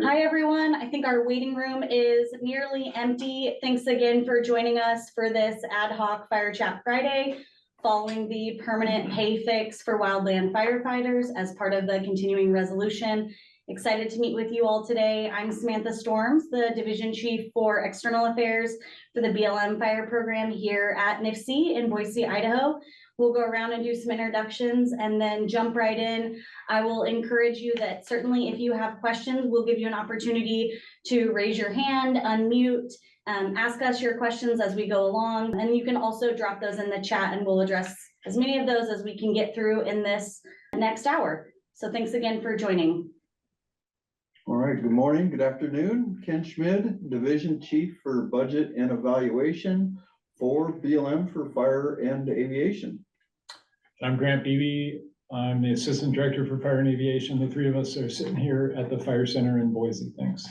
Hi, everyone. I think our waiting room is nearly empty. Thanks again for joining us for this ad hoc Fire Chat Friday, following the permanent pay fix for wildland firefighters as part of the continuing resolution. Excited to meet with you all today. I'm Samantha Storms, the Division Chief for External Affairs for the BLM Fire Program here at NIFC in Boise, Idaho. We'll go around and do some introductions and then jump right in. I will encourage you that certainly if you have questions, we'll give you an opportunity to raise your hand, unmute, ask us your questions as we go along. And you can also drop those in the chat and we'll address as many of those as we can get through in this next hour. So thanks again for joining. All right, good morning, good afternoon. Ken Schmid, Division Chief for Budget and Evaluation for BLM for Fire and Aviation. I'm Grant Beebe. I'm the Assistant Director for Fire and Aviation. The three of us are sitting here at the Fire Center in Boise. Thanks.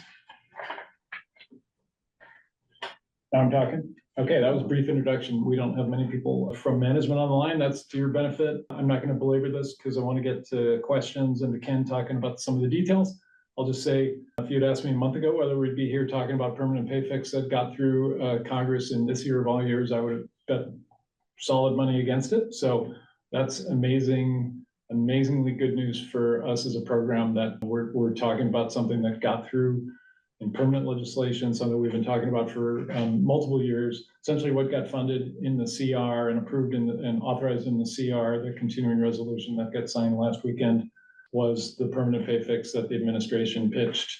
Now I'm talking. Okay, that was a brief introduction. We don't have many people from management on the line. That's to your benefit. I'm not going to belabor this because I want to get to questions and to Ken talking about some of the details. I'll just say, if you'd asked me a month ago whether we'd be here talking about permanent pay fix that got through Congress in this year of all years, I would have bet solid money against it. So that's amazingly good news for us as a program that we're talking about something that got through in permanent legislation, something we've been talking about for multiple years. Essentially what got funded in the CR and approved and authorized in the CR, the continuing resolution that got signed last weekend, was the permanent pay fix that the administration pitched.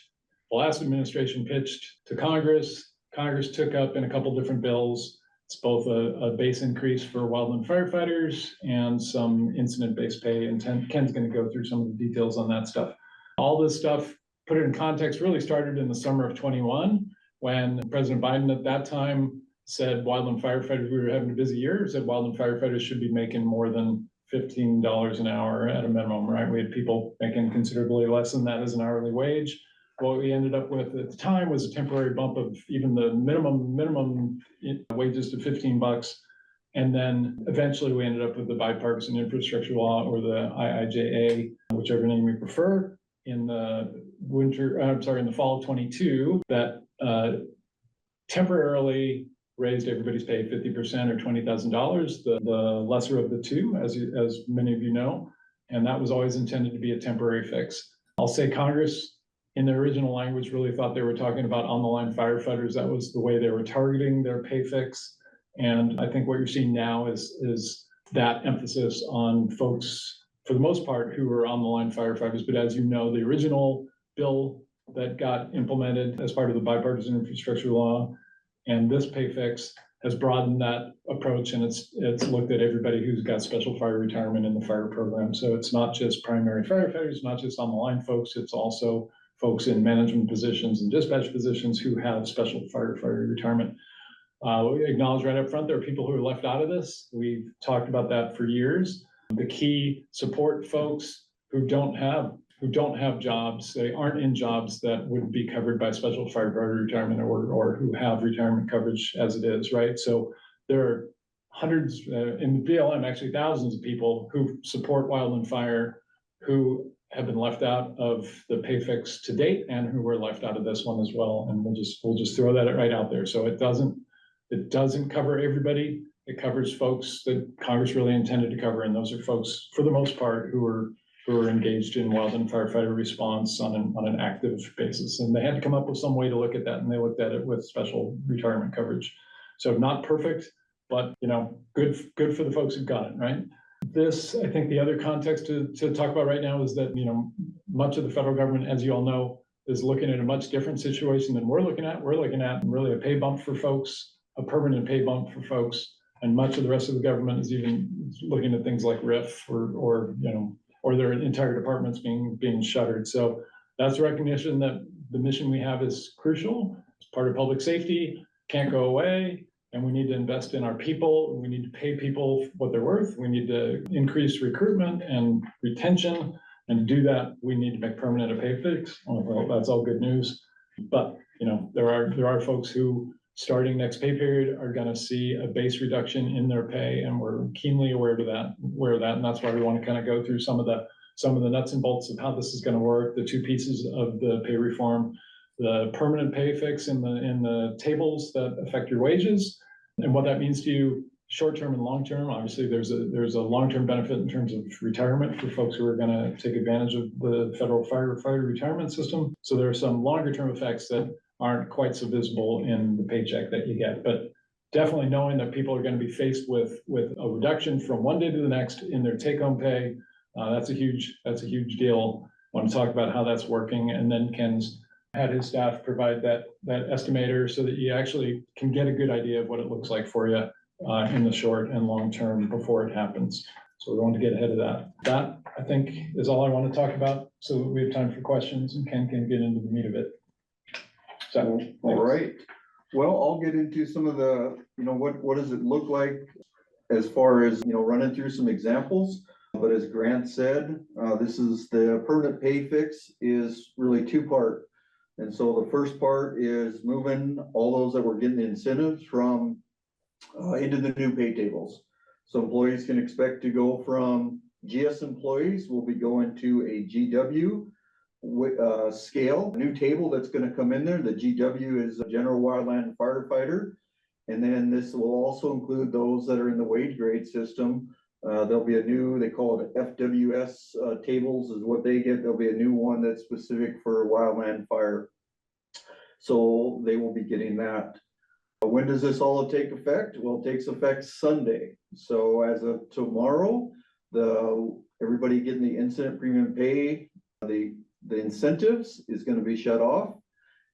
The last administration pitched to Congress. Congress took up in a couple different bills. It's both a base increase for wildland firefighters and some incident-based pay, and Ken's going to go through some of the details on that stuff. All this stuff, put it in context, really started in the summer of 21, when President Biden at that time said wildland firefighters, we were having a busy year, said wildland firefighters should be making more than $15 an hour at a minimum, right? We had people making considerably less than that as an hourly wage. What we ended up with at the time was a temporary bump of even the minimum wages to $15. And then eventually we ended up with the bipartisan infrastructure law, or the IIJA, whichever name you prefer, in the in the fall of 22, that temporarily raised everybody's pay 50% or $20,000, the lesser of the two, as many of you know. And that was always intended to be a temporary fix. I'll say Congress, in their original language, really thought they were talking about on-the-line firefighters. That was the way they were targeting their pay fix. And I think what you're seeing now is that emphasis on folks, for the most part, who are on-the-line firefighters. But as you know, the original bill that got implemented as part of the bipartisan infrastructure law and this pay fix has broadened that approach, and it's looked at everybody who's got special fire retirement in the fire program. So it's not just primary firefighters, not just on-the-line folks, it's also folks in management positions and dispatch positions who have special firefighter retirement. We acknowledge right up front there are people who are left out of this. We've talked about that for years. The key support folks who don't have jobs, they aren't in jobs that would be covered by special firefighter retirement, or who have retirement coverage as it is, right? So there are hundreds in the BLM, actually thousands of people who support wildland fire who have been left out of the pay fix to date and who were left out of this one as well. And we'll just throw that right out there. So it doesn't cover everybody. It covers folks that Congress really intended to cover. And those are folks, for the most part, who are engaged in wildland firefighter response on an active basis. And they had to come up with some way to look at that. And they looked at it with special retirement coverage. So not perfect, but good for the folks who've got it, right? This, I think the other context to talk about right now is that, much of the federal government, as you all know, is looking at a much different situation than we're looking at. We're looking at really a pay bump for folks, a permanent pay bump for folks. And much of the rest of the government is even looking at things like RIF or their entire departments being shuttered. So that's a recognition that the mission we have is crucial. It's part of public safety, can't go away. And we need to invest in our people. We need to pay people what they're worth. We need to increase recruitment and retention. And to do that, we need to make permanent a pay fix. Well, that's all good news. But there are folks who, starting next pay period, are going to see a base reduction in their pay, and we're keenly aware of that. And that's why we want to kind of go through some of the some of the nuts and bolts of how this is gonna work, the two pieces of the pay reform, the permanent pay fix in the tables that affect your wages, and what that means to you short-term and long-term. Obviously, there's a long-term benefit in terms of retirement for folks who are gonna take advantage of the federal firefighter retirement system. So there are some longer-term effects that aren't quite so visible in the paycheck that you get. But definitely knowing that people are gonna be faced with a reduction from one day to the next in their take-home pay, that's a huge deal. I want to talk about how that's working, and then Ken's had his staff provide that estimator so that you actually can get a good idea of what it looks like for you in the short and long term before it happens. So we're going to get ahead of that. That, I think, is all I want to talk about, so that we have time for questions and Ken can get into the meat of it. So, All right. Well, I'll get into some of the, what does it look like as far as, running through some examples. But as Grant said, this is the permanent pay fix is really two-part. And so the first part is moving all those that were getting the incentives from into the new pay tables. So employees can expect to go from GS employees will be going to a GW scale, a new table that's going to come in there. The GW is a general wildland firefighter. And then this will also include those that are in the wage grade system. There'll be a new, they call it FWS tables is what they get. There'll be a new one that's specific for wildland fire. So they will be getting that. When does this all take effect? Well, it takes effect Sunday. So as of tomorrow, everybody getting the incident premium pay, the incentives is going to be shut off.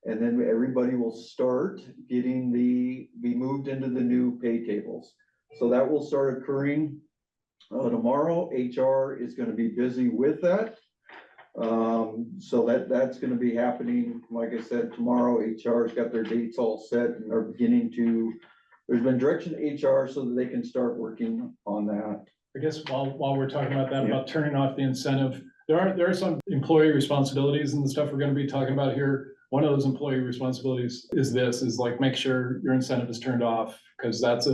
And then everybody will start getting be moved into the new pay tables. So that will start occurring tomorrow. HR is going to be busy with that. So that's going to be happening. Like I said, tomorrow HR's got their dates all set and are beginning to, there's been direction to HR so that they can start working on that. I guess while we're talking about that, about turning off the incentive, there are some employee responsibilities and the stuff we're going to be talking about here. One of those employee responsibilities is like make sure your incentive is turned off, because that's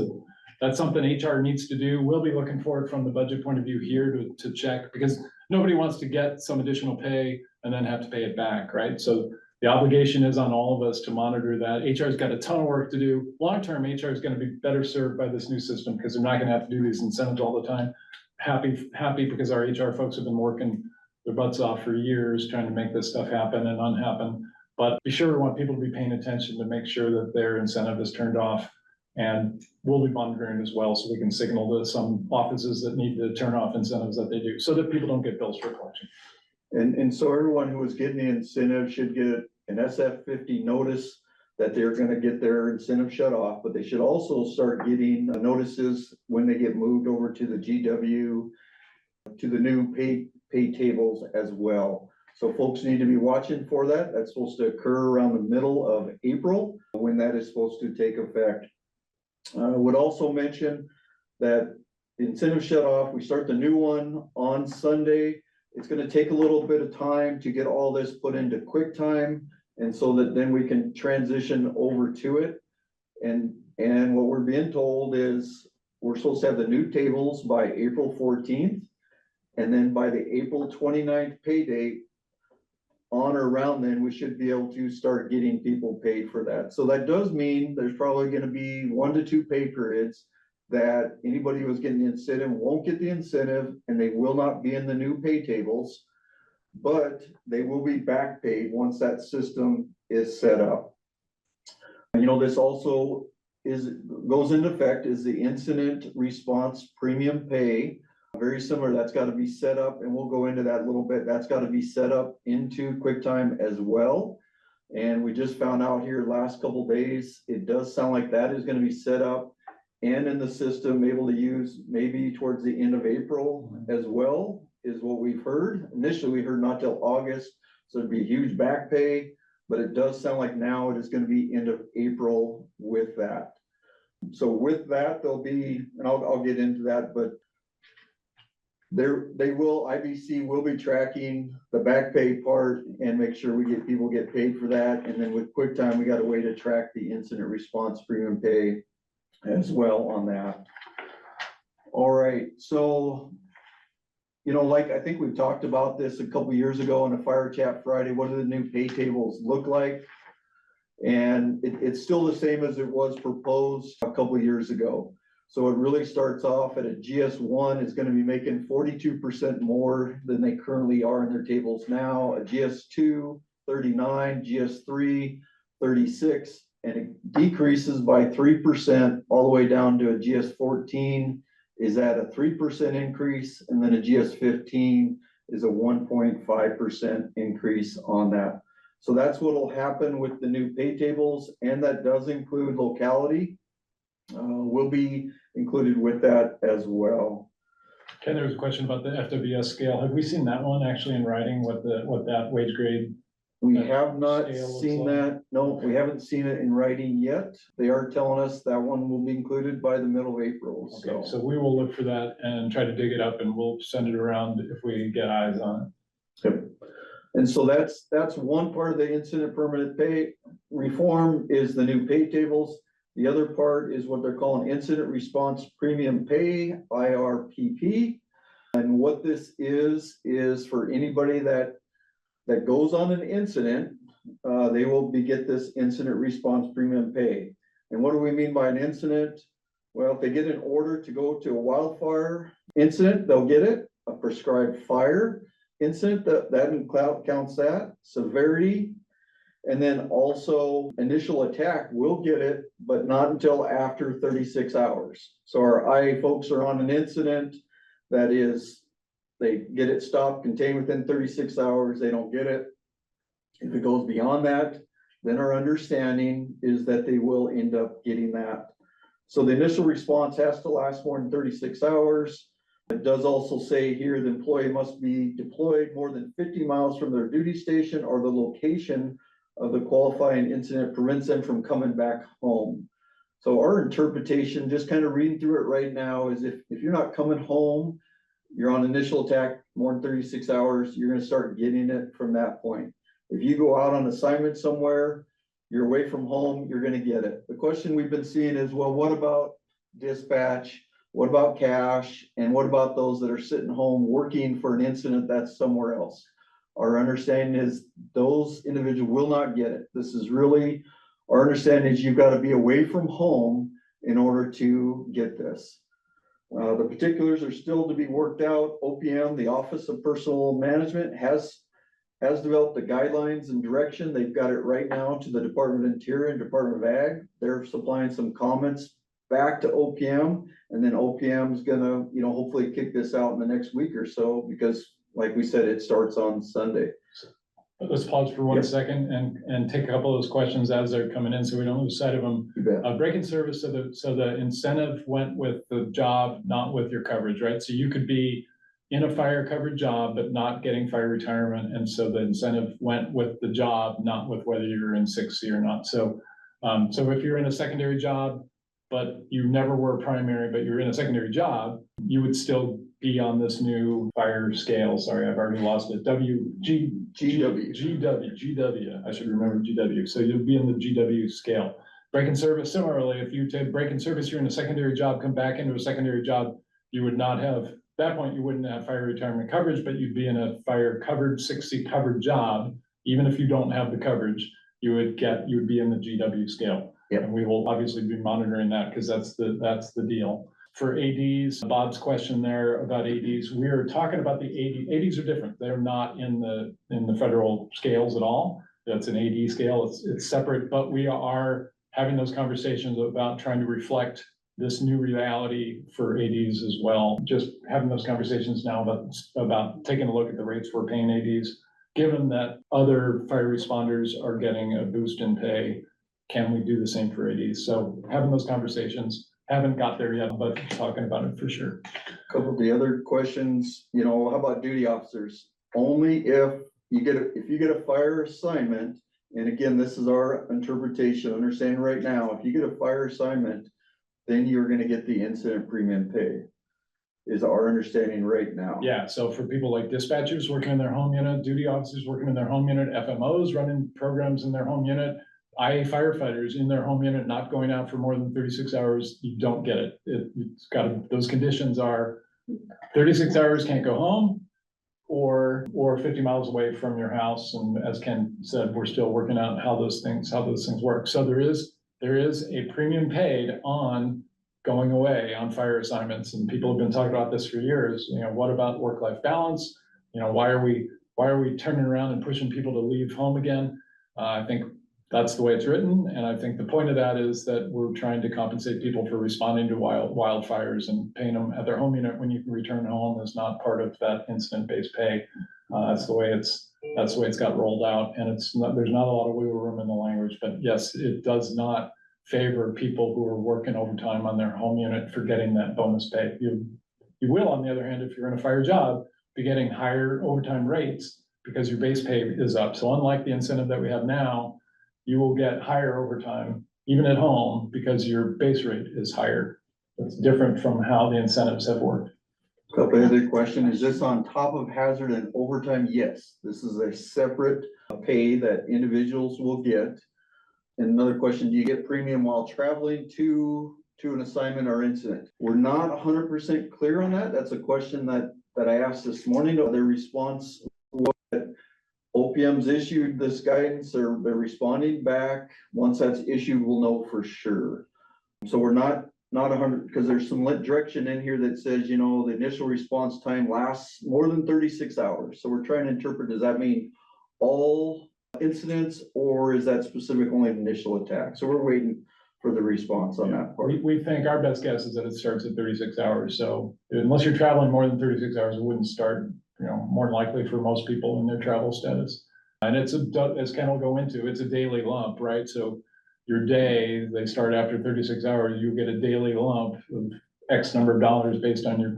something HR needs to do. We'll be looking for it from the budget point of view here to check, because nobody wants to get some additional pay and then have to pay it back, right? So the obligation is on all of us to monitor that. HR's got a ton of work to do. Long-term, HR is going to be better served by this new system because they're not going to have to do these incentives all the time. Happy because our HR folks have been working their butts off for years trying to make this stuff happen and unhappen. But be sure we want people to be paying attention to make sure that their incentive is turned off. And we'll be monitoring as well, so we can signal to some offices that need to turn off incentives that they do, so that people don't get bills for collection. And so everyone who is getting the incentive should get an SF50 notice that they're going to get their incentive shut off, but they should also start getting notices when they get moved over to the GW, to the new pay tables as well. So folks need to be watching for that. That's supposed to occur around the middle of April when that is supposed to take effect. I would also mention that the incentive shut off, we start the new one on Sunday. It's going to take a little bit of time to get all this put into QuickTime, and so that then we can transition over to it. And what we're being told is we're supposed to have the new tables by April 14th. And then by the April 29th pay date, on or around then, we should be able to start getting people paid for that. So that does mean there's probably going to be 1 to 2 pay periods that anybody who's getting the incentive won't get the incentive, and they will not be in the new pay tables, but they will be back paid once that system is set up. This also goes into effect is the incident response premium pay. Very similar, that's got to be set up, and we'll go into that a little bit. That's got to be set up into QuickTime as well. And we just found out here last couple of days, it does sound like that is going to be set up and in the system, able to use maybe towards the end of April as well, is what we've heard. Initially, we heard not till August, so it'd be a huge back pay, but it does sound like now it is going to be end of April with that. So with that, there'll be, and I'll get into that, but IBC will be tracking the back pay part and make sure people get paid for that. And then with QuickTime, we got a way to track the incident response premium pay as well on that. All right, so you know, like, I think we've talked about this a couple years ago on a Fire Chat Friday, what do the new pay tables look like? And it's still the same as it was proposed a couple years ago. So it really starts off at a GS1 is gonna be making 42% more than they currently are in their tables now. A GS2, 39, GS3, 36, and it decreases by 3% all the way down to a GS14 is at a 3% increase, and then a GS15 is a 1.5% increase on that. So that's what will happen with the new pay tables, and that does include locality. Will be included with that as well. Ken, there was a question about the FWS scale. Have we seen that one actually in writing, what that wage grade? We That have not scale looks seen like? that. No, we haven't seen it in writing yet. They are telling us that one will be included by the middle of April, Okay, so we will look for that and try to dig it up, and we'll send it around if we get eyes on Yep. And so that's one part of the incident permanent pay reform is the new pay tables. The other part is what they're calling incident response premium pay, IRPP. And what this is for anybody that goes on an incident, they will get this incident response premium pay. And what do we mean by an incident? Well, if they get an order to go to a wildfire incident, they'll get it. A prescribed fire incident, that counts that. Severity, and then also initial attack will get it, but not until after 36 hours. So our IA folks are on an incident that is, they get it stopped, contained within 36 hours, they don't get it. If it goes beyond that, then our understanding is that they will end up getting that. So the initial response has to last more than 36 hours. It does also say here the employee must be deployed more than 50 miles from their duty station or the location of the qualifying incident prevents them from coming back home. So our interpretation, just kind of reading through it right now, is if you're not coming home, you're on initial attack more than 36 hours, you're gonna start getting it from that point. If you go out on assignment somewhere, you're away from home, you're gonna get it. The question we've been seeing is, well, what about dispatch? What about cash? And what about those that are sitting home working for an incident that's somewhere else? Our understanding is those individuals will not get it. This is really, our understanding is you've got to be away from home in order to get this. The particulars are still to be worked out. OPM, the Office of Personnel Management, has developed the guidelines and direction. They've got it right now to the Department of Interior and Department of Ag. They're supplying some comments back to OPM, and then OPM is gonna, hopefully kick this out in the next week or so, because like we said, it starts on Sunday. Let's pause for one Yep. second and take a couple of those questions as they're coming in, so we don't lose sight of them. You bet. Break in service, so the incentive went with the job, not with your coverage, right? So you could be in a fire covered job, but not getting fire retirement, and so the incentive went with the job, not with whether you're in 6C or not. So if you're in a secondary job, but you never were primary, but you're in a secondary job, you would still be on this new fire scale. Sorry, I've already lost it. GW. I should remember GW. So you'll be in the GW scale. Break in service, similarly, if you take break in service, you're in a secondary job, come back into a secondary job, you would not have, at that point, you wouldn't have fire retirement coverage, but you'd be in a fire covered 6C covered job. Even if you don't have the coverage, you would be in the GW scale. Yep. And we will obviously be monitoring that because that's the deal. For ADs, Bob's question there about ADs, we are talking about the ADs are different. They're not in the federal scales at all. That's an AD scale. It's separate, but we are having those conversations about trying to reflect this new reality for ADs as well. Just having those conversations now about taking a look at the rates we're paying ADs, given that other fire responders are getting a boost in pay. Can we do the same for ADs? So having those conversations, haven't got there yet, but talking about it for sure. Couple of the other questions, how about duty officers? Only if you get a fire assignment, and again, this is our interpretation, understand right now, if you get a fire assignment, then you're gonna get the incident premium pay, is our understanding right now. Yeah, so for people like dispatchers working in their home unit, duty officers working in their home unit, FMOs running programs in their home unit, IA firefighters in their home unit, not going out for more than 36 hours, you don't get it. It's got those conditions are 36 hours, can't go home, or 50 miles away from your house. And as Ken said, we're still working out how those things work. So there is a premium paid on going away on fire assignments, and people have been talking about this for years. You know, what about work-life balance? You know, why are we turning around and pushing people to leave home again? I think that's the way it's written, and I think the point of that is that we're trying to compensate people for responding to wildfires, and paying them at their home unit when you can return home is not part of that incident-based pay. That's the way it's got rolled out, and there's not a lot of wiggle room in the language. But yes, it does not favor people who are working overtime on their home unit for getting that bonus pay. You will, on the other hand, if you're in a fire job, be getting higher overtime rates because your base pay is up. So unlike the incentive that we have now, you will get higher overtime even at home because your base rate is higher. It's different from how the incentives have worked. Couple other question, is this on top of hazard and overtime? Yes, this is a separate pay that individuals will get. And another question, do you get premium while traveling to an assignment or incident? We're not 100% clear on that. That's a question that I asked this morning. Their response was that OPM's issued this guidance, they're responding back. Once that's issued, we'll know for sure. So we're not 100, because there's some direction in here that says, you know, the initial response time lasts more than 36 hours. So we're trying to interpret, does that mean all incidents, or is that specific only initial attack? So we're waiting for the response on that part. We think our best guess is that it starts at 36 hours. So unless you're traveling more than 36 hours, it wouldn't start, you know, more than likely for most people in their travel status. And it's as Ken will go into, it's a daily lump, right? So your day, they start after 36 hours, you get a daily lump of X number of dollars based on your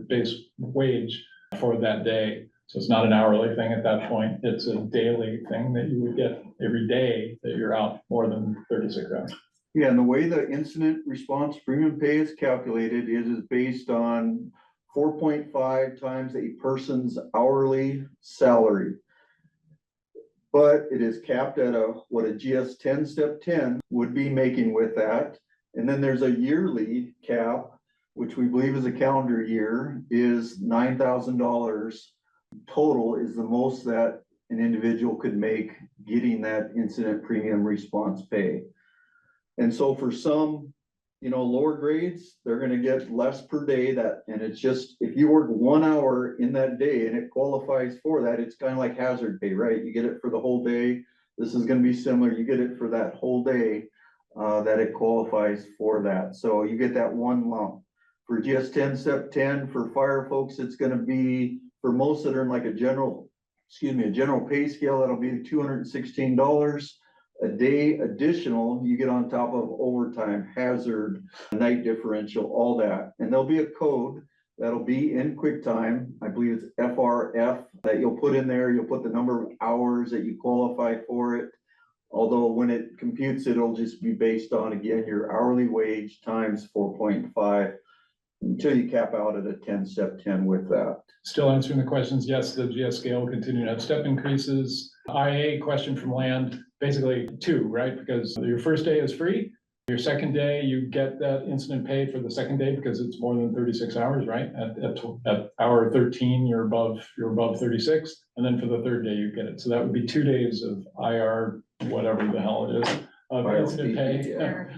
base wage for that day. So it's not an hourly thing at that point. It's a daily thing that you would get every day that you're out more than 36 hours. Yeah, and the way the incident response premium pay is calculated is based on 4.5 times a person's hourly salary. But it is capped at what a GS 10 step 10 would be making with that. And then there's a yearly cap, which we believe is a calendar year, is $9,000 total is the most that an individual could make getting that incident premium response pay. And so for some, you know, lower grades, they're gonna get less per day and it's just, if you work 1 hour in that day and it qualifies for that, it's kind of like hazard pay, right? You get it for the whole day. This is gonna be similar. You get it for that whole day that it qualifies for that. So you get that one lump. For GS 10 step 10, for fire folks, it's gonna be, for most that are in like a general pay scale, that'll be $216 a day additional. You get on top of overtime, hazard, night differential, all that. And there'll be a code that'll be in QuickTime. I believe it's FRF that you'll put in there. You'll put the number of hours that you qualify for it. Although when it computes, it'll just be based on, again, your hourly wage times 4.5 until you cap out at a 10 step 10 with that. Still answering the questions. Yes, the GS scale will continue to have step increases. IA question from land, basically 2, right? Because your first day is free. Your second day, you get that incident pay for the second day because it's more than 36 hours, right? At hour 13, you're above 36. And then for the third day, you get it. So that would be 2 days of IR, whatever the hell it is, of incident pay.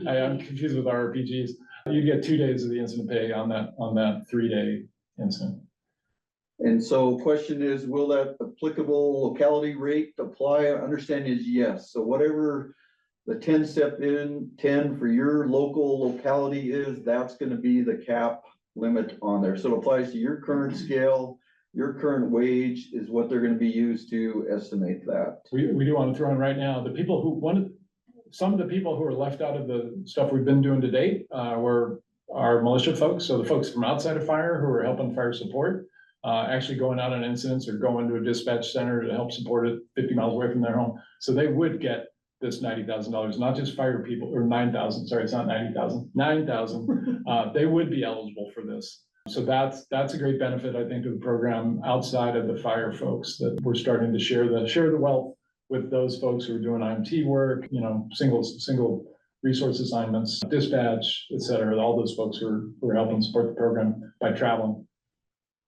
I'm confused with RPGs. You get 2 days of the incident pay on that 3-day incident. And so question is, will that applicable locality rate apply? Understanding is yes. So whatever the 10 step in 10 for your local locality is, that's going to be the cap limit on there. So it applies to your current scale, your current wage is what they're going to be used to estimate that. We do want to throw in right now, some of the people who are left out of the stuff we've been doing to date were our militia folks. So the folks from outside of fire who are helping fire support, actually going out on incidents or going to a dispatch center to help support it 50 miles away from their home. So they would get this $90,000, not just fire people, or 9,000, sorry, it's not 90,000, 9,000. They would be eligible for this. So that's a great benefit, I think, to the program outside of the fire folks, that we're starting to share the wealth with those folks who are doing IMT work, you know, single resource assignments, dispatch, et cetera, all those folks who are helping support the program by traveling.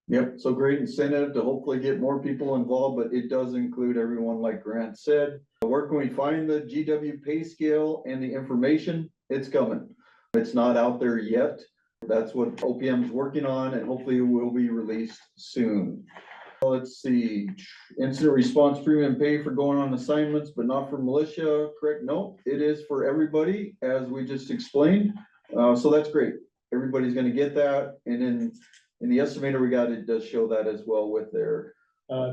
Yep, so great incentive to hopefully get more people involved, but it does include everyone, like Grant said. Where can we find the GW pay scale and the information? It's coming. It's not out there yet. That's what OPM is working on, and hopefully it will be released soon. Let's see, incident response premium pay for going on assignments, but not for militia, correct? No, it is for everybody, as we just explained. So that's great. Everybody's gonna get that, and in the estimator we got, it does show that as well with their.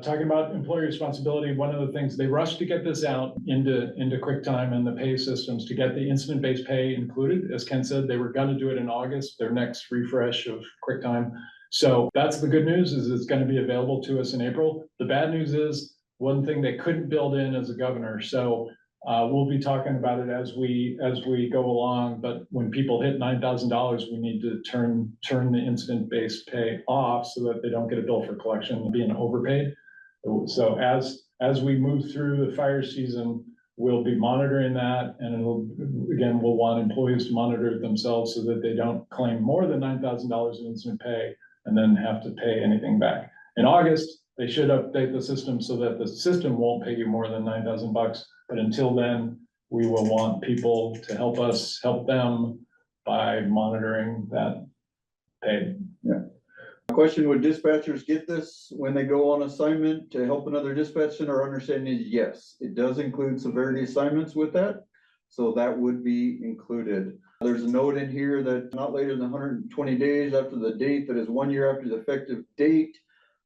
Talking about employee responsibility, one of the things, they rushed to get this out into QuickTime and the pay systems to get the incident-based pay included. As Ken said, they were gonna do it in August, their next refresh of QuickTime. So that's the good news, is it's gonna be available to us in April. The bad news is, one thing they couldn't build in as a governor, so we'll be talking about it as we go along, but when people hit $9,000, we need to turn the incident-based pay off so that they don't get a bill for collection and being overpaid. So as we move through the fire season, we'll be monitoring that, and we'll want employees to monitor it themselves so that they don't claim more than $9,000 in incident pay and then have to pay anything back. In August, they should update the system so that the system won't pay you more than $9,000. But until then, we will want people to help us help them by monitoring that pay. Yeah. Question, would dispatchers get this when they go on assignment to help another dispatch center? Our understanding is yes, it does include severity assignments with that. So that would be included. There's a note in here that not later than 120 days after the date that is 1 year after the effective date,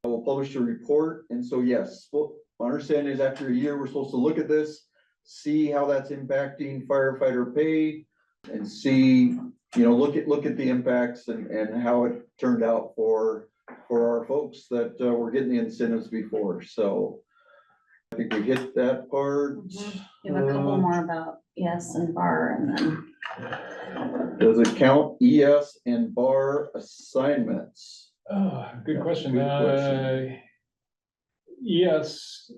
I will publish a report. And so yes, my understanding is after a year, we're supposed to look at this, see how that's impacting firefighter pay, and see, look at the impacts and how it turned out for our folks that were getting the incentives before. So I think we hit that part. You have a couple more about ES and bar, and then. Does it count ES and bar assignments? Oh, good question. Good question. Yes,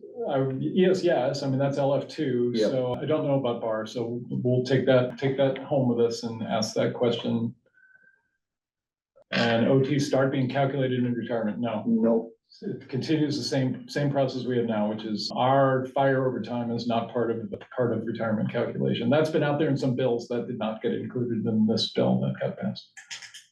yes. I mean, that's LF2, Yep. so I don't know about bar, so we'll take that home with us and ask that question. And OT start being calculated in retirement? No. Nope. It continues the same process we have now, which is our fire overtime is not part of retirement calculation. That's been out there in some bills that did not get included in this bill that got passed.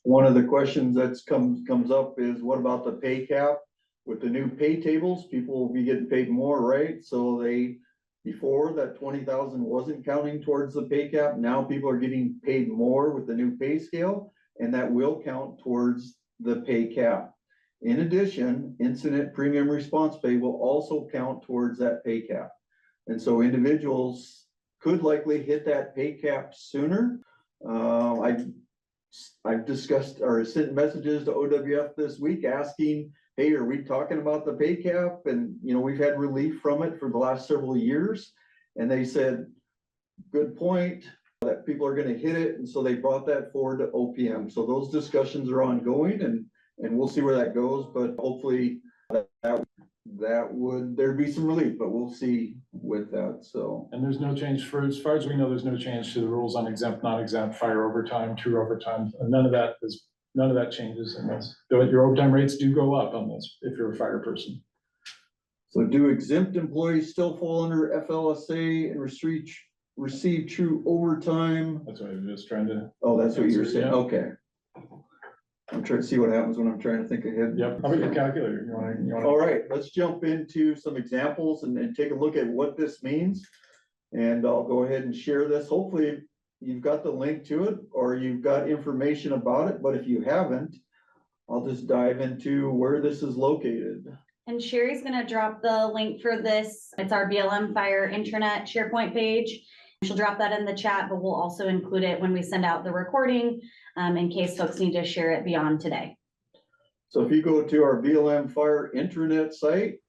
One of the questions that's comes up is, what about the pay cap? With the new pay tables, people will be getting paid more, right? So before that 20,000 wasn't counting towards the pay cap. Now people are getting paid more with the new pay scale, and that will count towards the pay cap. In addition, incident premium response pay will also count towards that pay cap. And so individuals could likely hit that pay cap sooner. I've discussed or sent messages to OWF this week asking, hey, are we talking about the pay cap? And, we've had relief from it for the last several years. And they said, good point, that people are going to hit it. And so they brought that forward to OPM. So those discussions are ongoing, and we'll see where that goes. But hopefully there'd be some relief, but we'll see with that. So. And there's no change as far as we know, there's no change to the rules on exempt, non-exempt, fire overtime, true overtime. None of that changes in this. Though your overtime rates do go up on this if you're a fire person. So do exempt employees still fall under FLSA and receive true overtime? That's what I was just trying to. Oh, that's what you're saying. Yeah. Okay. I'm trying to see what happens when I'm trying to think ahead. Yep. How about your calculator? You want? All right, let's jump into some examples and take a look at what this means. And I'll go ahead and share this. Hopefully you've got the link to it or you've got information about it, but if you haven't, I'll just dive into where this is located. And Sherry's gonna drop the link for this. It's our BLM Fire Intranet SharePoint page. She'll drop that in the chat, but we'll also include it when we send out the recording in case folks need to share it beyond today. So if you go to our BLM Fire Intranet site,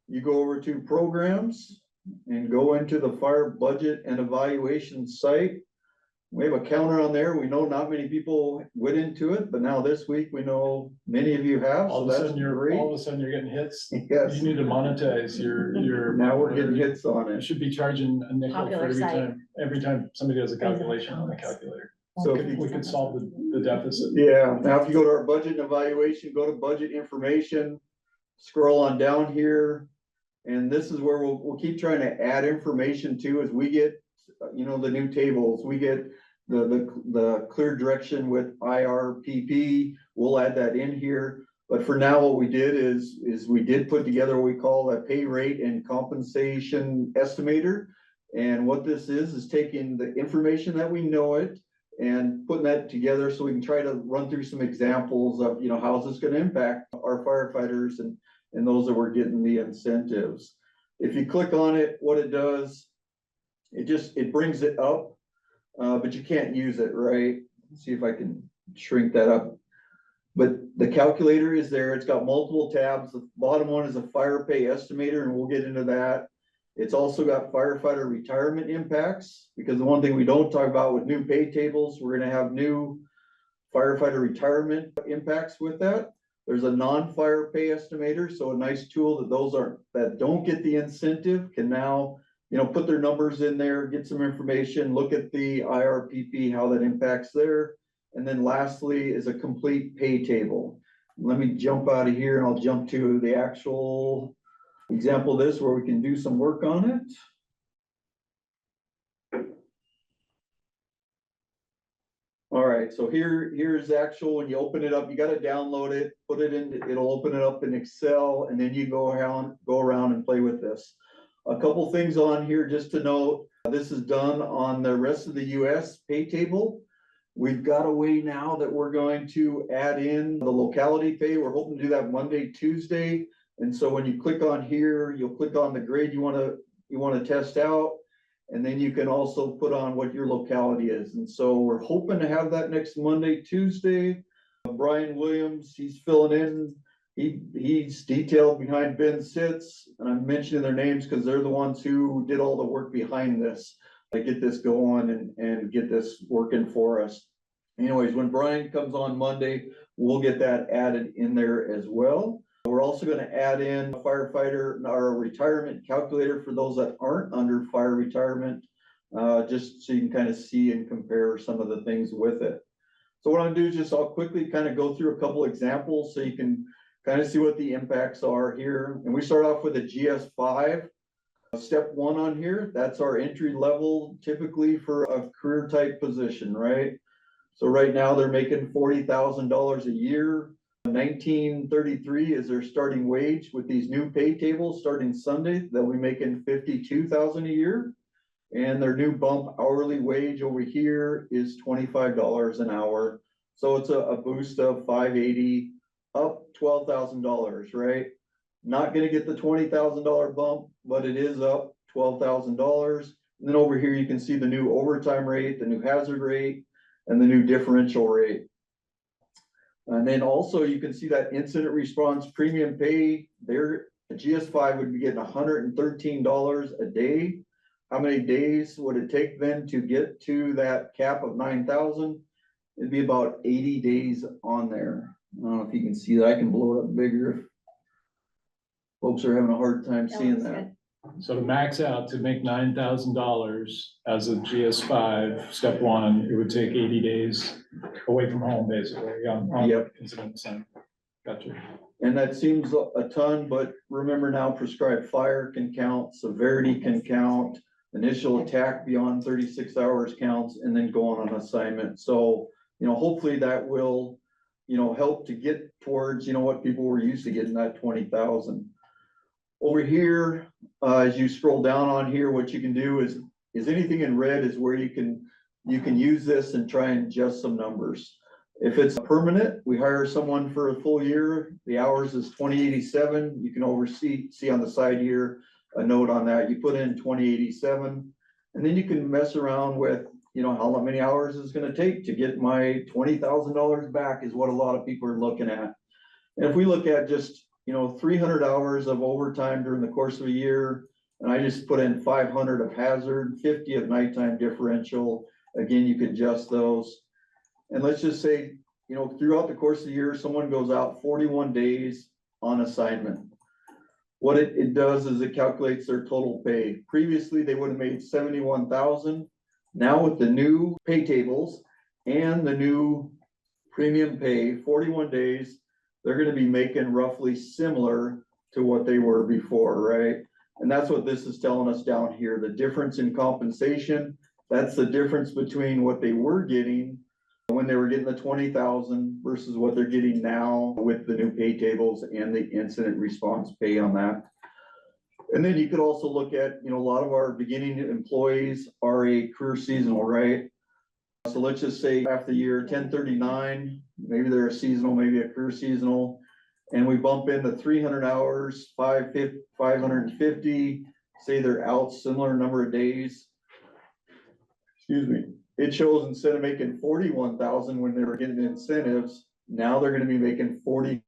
you go over to programs and go into the fire budget and evaluation site. we have a counter on there. We know not many people went into it, but now this week we know many of you have, All so of a that's sudden you're, great. all of a sudden you're getting hits. Yes, You need to monetize your. now we're getting hits on You it. should be charging a nickel for Popular site. every time somebody does a calculation on the calculator. So We could solve the deficit. yeah, now if you go to our budget and evaluation, go to budget information, scroll on down here. And this is where we'll keep trying to add information to as we get, you know, the new tables, we get the clear direction with IRPP, we'll add that in here. But for now, what we did is we did put together what we call a pay rate and compensation estimator. And what this is taking the information that we know it and putting that together so we can try to run through some examples of, you know, how's this gonna impact our firefighters and those that were getting the incentives. If you click on it, what it does, it brings it up, but you can't use it, right? Let's see if I can shrink that up. But the calculator is there. It's got multiple tabs. The bottom one is a fire pay estimator, and we'll get into that. It's also got firefighter retirement impacts, because the one thing we don't talk about with new pay tables, we're gonna have new firefighter retirement impacts with that. There's a non-fire pay estimator, so a nice tool that those that don't get the incentive can now, you know, put their numbers in there, get some information, look at the IRPP, how that impacts there. And then lastly is a complete pay table. Let me jump out of here and I'll jump to the actual example of this where we can do some work on it. All right, so here's actual, when you open it up, you gotta download it, put it in, it'll open it up in Excel, and then you go around and play with this. A couple things on here just to note, this is done on the rest of the US pay table. We've got a way now that we're going to add in the locality pay. We're hoping to do that Monday, Tuesday. And so when you click on here, you'll click on the grade you wanna test out. And then you can also put on what your locality is. And so we're hoping to have that next Monday, Tuesday. Brian Williams, he's filling in. He's detailed behind Ben Sitz, and I'm mentioning their names because they're the ones who did all the work behind this to get this going and get this working for us. Anyways, when Brian comes on Monday, we'll get that added in there as well. We're also going to add in a firefighter or a retirement calculator for those that aren't under fire retirement, just so you can kind of see and compare some of the things with it. So what I'm gonna do is just I'll quickly kind of go through a couple examples so you can kind of see what the impacts are here. And we start off with a GS5. Step one on here, that's our entry level typically for a career type position, right? So right now they're making $40,000 a year. 1933 is their starting wage. With these new pay tables starting Sunday, they'll be making $52,000 a year. And their new bump hourly wage over here is $25 an hour. So it's a boost of $580, up $12,000, right? Not gonna get the $20,000 bump, but it is up $12,000. And then over here, you can see the new overtime rate, the new hazard rate, and the new differential rate. And then also you can see that incident response premium pay there. A GS5 would be getting $113 a day. How many days would it take then to get to that cap of 9,000? It'd be about 80 days on there. I don't know if you can see that. I can blow it up bigger if folks are having a hard time seeing that. So to max out, to make $9,000 as a GS5, step one, it would take 80 days away from home, basically, on Yep. incident center. Gotcha. And that seems a ton, but remember now prescribed fire can count, severity can count, initial attack beyond 36 hours counts, and then go on an assignment. So, you know, hopefully that will, you know, help to get towards, you know, what people were used to getting, that 20,000. Over here, as you scroll down on here, what you can do is anything in red is where you can use this and try and adjust some numbers. If it's permanent, we hire someone for a full year, the hours is 2087. You can see on the side here, a note on that. You put in 2087, and then you can mess around with, you know, how many hours it's gonna take to get my $20,000 back is what a lot of people are looking at. And if we look at just, you know, 300 hours of overtime during the course of a year, and I just put in 500 of hazard, 50 of nighttime differential, Again, you could adjust those. And let's just say, you know, throughout the course of the year, someone goes out 41 days on assignment. What it does is it calculates their total pay. Previously, they would have made 71,000. Now with the new pay tables and the new premium pay, 41 days, they're gonna be making roughly similar to what they were before, right? And that's what this is telling us down here. The difference in compensation, that's the difference between what they were getting when they were getting the 20,000 versus what they're getting now with the new pay tables and the incident response pay on that. And then you could also look at, you know, a lot of our beginning employees are a career seasonal, right? So let's just say after the year 1039, maybe they're a seasonal, maybe a career seasonal, and we bump into 300 hours, 550, say they're out similar number of days. Excuse me. It shows instead of making 41,000 when they were getting incentives, now they're gonna be making $45.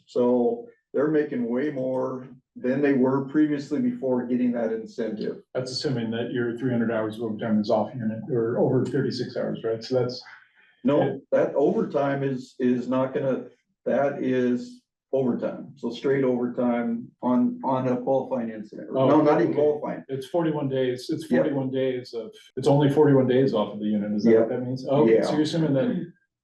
So they're making way more than they were previously before getting that incentive. That's assuming that your 300 hours of overtime is off unit or over 36 hours, right? So that's, No, that overtime is not gonna, that is overtime. So straight overtime on a qualifying incident. Oh, No, not even okay. qualifying. it's 41 days, it's Yep. 41 days of, it's only 41 days off of the unit, is that Yep. what that means? Oh, okay, so Yeah. you're assuming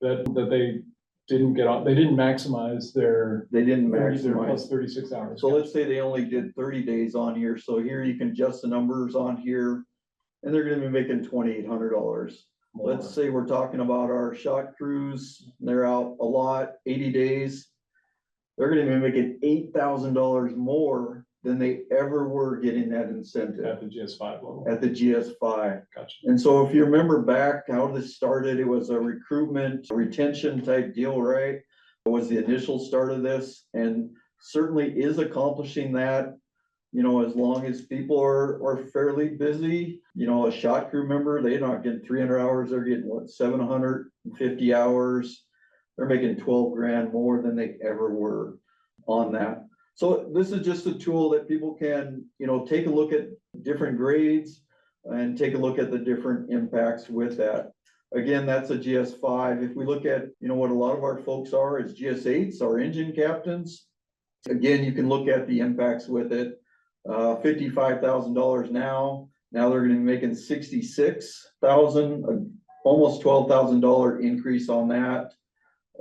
that they didn't get on, they didn't maximize their They didn't 30 their maximize. plus 36 hours. So let's say they only did 30 days on here. So here you can adjust the numbers on here and they're gonna be making $2,800. Let's say we're talking about our shot crews, they're out a lot, 80 days. They're gonna be making $8,000 more than they ever were getting that incentive At the GS5 level, at the GS5. gotcha. And so if you remember back how this started, it was a recruitment, retention type deal, right? It was the initial start of this and certainly is accomplishing that, you know, as long as people are fairly busy. You know, a shot crew member, they're not getting 300 hours, they're getting what, 750 hours. They're making 12 grand more than they ever were on that. So this is just a tool that people can, you know, take a look at different grades and take a look at the different impacts with that. Again, that's a GS5. If we look at, you know, what a lot of our folks are is GS8s, our engine captains. Again, you can look at the impacts with it. $55,000 now. Now they're gonna be making 66,000, almost $12,000 increase on that.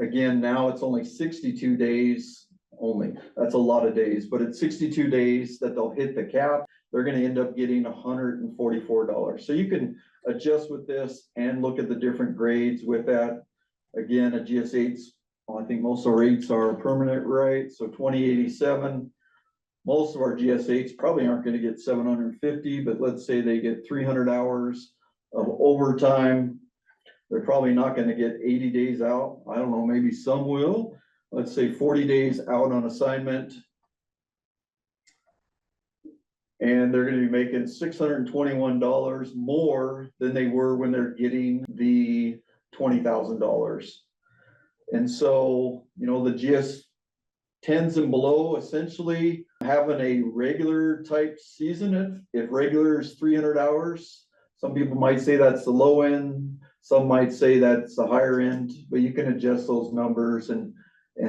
Again, now it's only 62 days only. That's a lot of days, but it's 62 days that they'll hit the cap. They're gonna end up getting $144. So you can adjust with this and look at the different grades with that. Again, a GS8's, I think most of our rates are permanent, right? So 2087. Most of our GS8s probably aren't gonna get 750, but let's say they get 300 hours of overtime. They're probably not gonna get 80 days out. I don't know, maybe some will. Let's say 40 days out on assignment. And they're gonna be making $621 more than they were when they're getting the $20,000. And so, you know, the GS10s and below, essentially having a regular type season, if regular is 300 hours, some people might say that's the low end. Some might say that's the higher end, but you can adjust those numbers and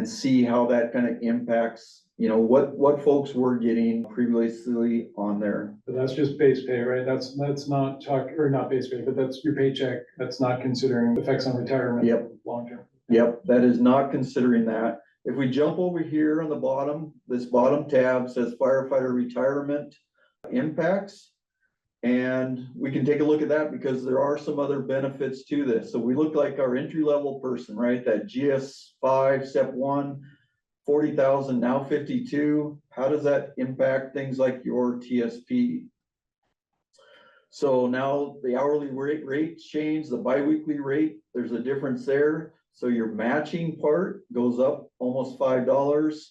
see how that kind of impacts, you know, what folks were getting previously on there. But that's just base pay, right? That's not not base pay, but that's your paycheck. That's not considering effects on retirement. Yep. Long term. Yep, that is not considering that. If we jump over here on the bottom, this bottom tab says firefighter retirement impacts. And we can take a look at that because there are some other benefits to this. So we look like our entry level person, right? That GS5 step 1, 40,000, now 52. How does that impact things like your TSP? So now the hourly rate change, the biweekly rate, there's a difference there. So your matching part goes up almost $5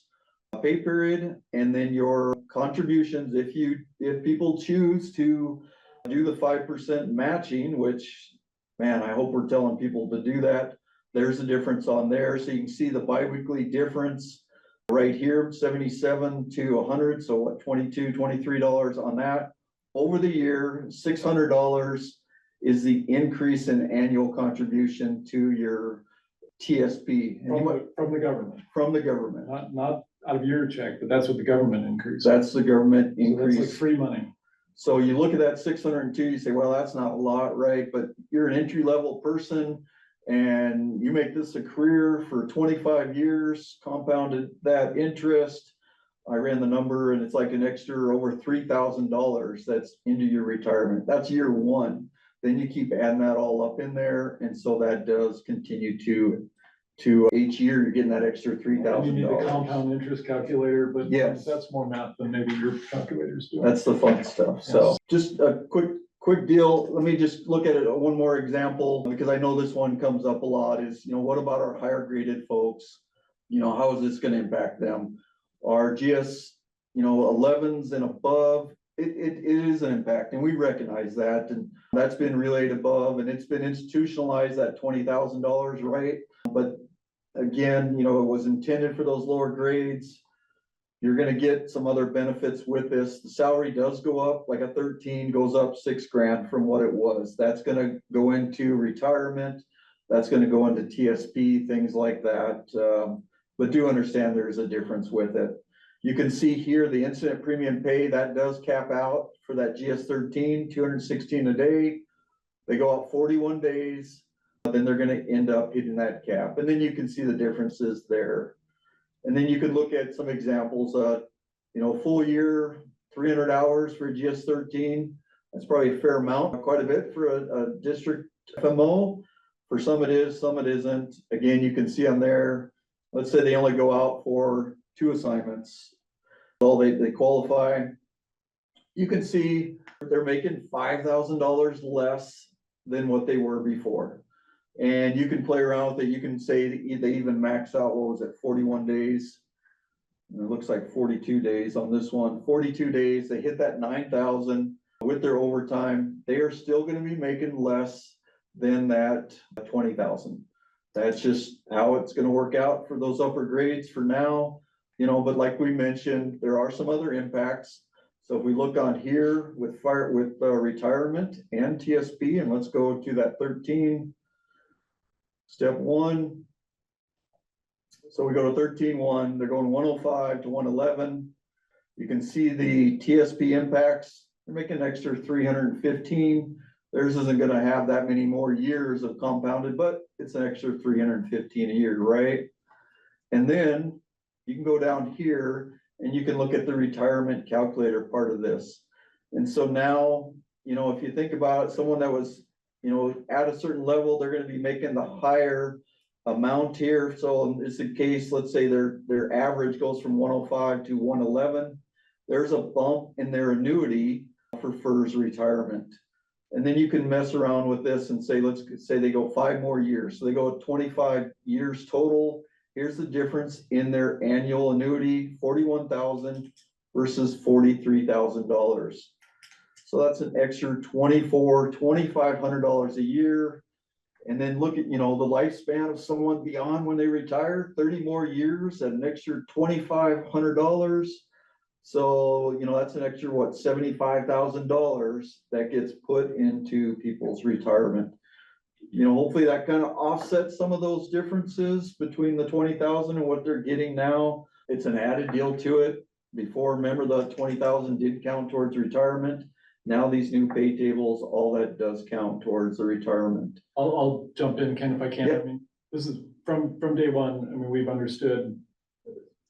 a pay period, and then your contributions, if people choose to do the 5% matching, which, man, I hope we're telling people to do that. There's a difference on there. So you can see the biweekly difference right here, 77 to 100. So what, $22, $23 on that. Over the year, $600 is the increase in annual contribution to your TSP. And you might- From the government, From the government. not out of your check, but that's what the government increased. That's the government So that's like increase. free money. So you look at that 602, you say, well, that's not a lot, right? But you're an entry level person and you make this a career for 25 years, compounded that interest. I ran the number and it's like an extra over $3,000 that's into your retirement. That's year one. Then you keep adding that all up in there. And so that does continue to each year, you're getting that extra You need the $3,000. compound interest calculator, but Yes. that's more math than maybe your calculators do. That's the fun stuff. So just a quick deal. Let me just look at it. One more example, because I know this one comes up a lot is, what about our higher graded folks? How is this going to impact them? Our GS, 11s and above, it is an impact and we recognize that. And that's been relayed above and it's been institutionalized at $20,000, right? But again, it was intended for those lower grades. You're gonna get some other benefits with this. The salary does go up, like a 13 goes up $6,000 from what it was. That's gonna go into retirement. That's gonna go into TSP, things like that. But do understand there's a difference with it. You can see here the incident premium pay, that does cap out for that GS 13, 216 a day. They go out 41 days, then they're gonna end up hitting that cap. And then you can see the differences there. And then you can look at some examples, full year, 300 hours for GS 13. That's probably a fair amount, quite a bit for a district FMO. For some it is, some it isn't. Again, you can see on there, let's say they only go out for 2 assignments. So they qualify. You can see they're making $5,000 less than what they were before. And you can play around with it. You can say they even max out, what was it, 41 days? And it looks like 42 days on this one. 42 days, they hit that 9,000 with their overtime. They are still gonna be making less than that 20,000. That's just how it's gonna work out for those upper grades for now. But like we mentioned, there are some other impacts. So if we look on here with retirement and TSP, and let's go to that 13. Step 1. So we go to 13.1, they're going 105 to 111. You can see the TSP impacts, they're making an extra 315. Theirs isn't gonna have that many more years of compounded, but it's an extra 315 a year, right? And then you can go down here and you can look at the retirement calculator part of this. And so now, if you think about it, someone that was at a certain level, they're gonna be making the higher amount here. So in this case, let's say their average goes from 105 to 111. There's a bump in their annuity for FERS retirement. And then you can mess around with this and say, let's say they go 5 more years. So they go 25 years total. Here's the difference in their annual annuity, $41,000 versus $43,000. So that's an extra $2,500 a year. And then look at, the lifespan of someone beyond when they retire, 30 more years at an extra $2,500. So, that's an extra, $75,000 that gets put into people's retirement. Hopefully that kind of offsets some of those differences between the 20,000 and what they're getting now. It's an added deal to it. Before, remember, the 20,000 did count towards retirement. Now these new pay tables, all that does count towards the retirement. I'll jump in, Ken, if I can. Yep. I mean, this is from day one. I mean, we've understood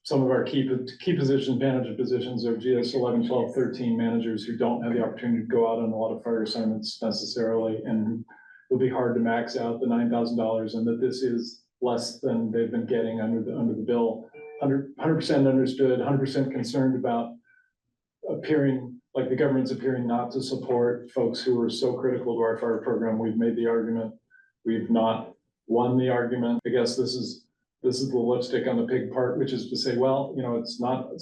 some of our key positions, manager positions are GS 11, 12, 13 managers who don't have the opportunity to go out on a lot of fire assignments necessarily. And it'll be hard to max out the $9,000 and that this is less than they've been getting under the bill. 100% understood, 100% concerned about appearing like the government's appearing not to support folks who are so critical to our fire program. We've made the argument. We've not won the argument. I guess this is the lipstick on the pig part, which is to say, well, it's not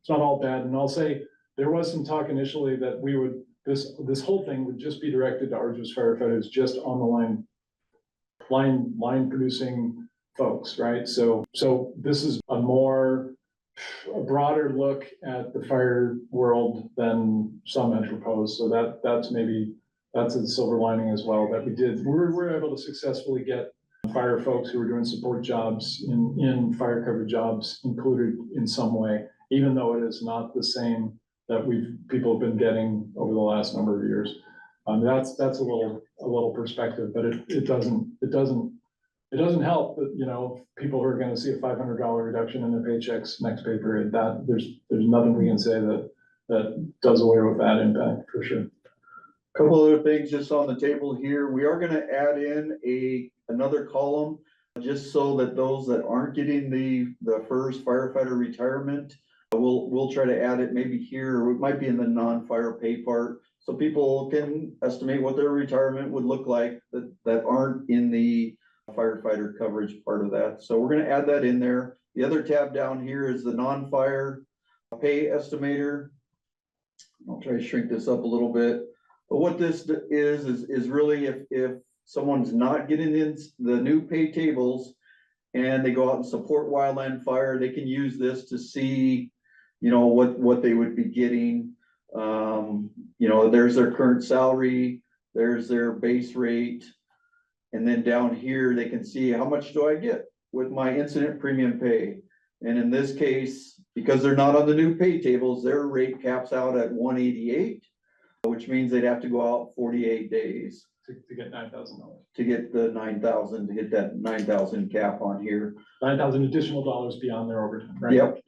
all bad. And I'll say there was some talk initially that we would, this whole thing would just be directed to Arduous firefighters just on the line producing folks, right? So this is a broader look at the fire world than some had proposed. So that's maybe that's a silver lining as well that we did. We were able to successfully get fire folks who were doing support jobs in fire cover jobs included in some way, even though it is not the same that people have been getting over the last number of years. That's a little perspective, but it doesn't help that, you know, people are going to see a $500 reduction in their paychecks next pay period. That there's nothing we can say that does away with that impact for sure. Couple other things just on the table here. We are gonna add in another column just so that those that aren't getting the first firefighter retirement, we'll try to add it maybe here, or it might be in the non-fire pay part. So people can estimate what their retirement would look like that aren't in the firefighter coverage part of that. So we're gonna add that in there. The other tab down here is the non-fire pay estimator. I'll try to shrink this up a little bit. But what this is really if someone's not getting in the new pay tables and they go out and support wildland fire, they can use this to see, you know, what they would be getting. You know, there's their current salary, there's their base rate. And then down here, they can see how much do I get with my incident premium pay. And in this case, because they're not on the new pay tables, their rate caps out at 188. Which means they'd have to go out 48 days To get $9,000. to get the 9,000, to hit that 9,000 cap on here. 9,000 additional dollars beyond their overtime, right? Yep.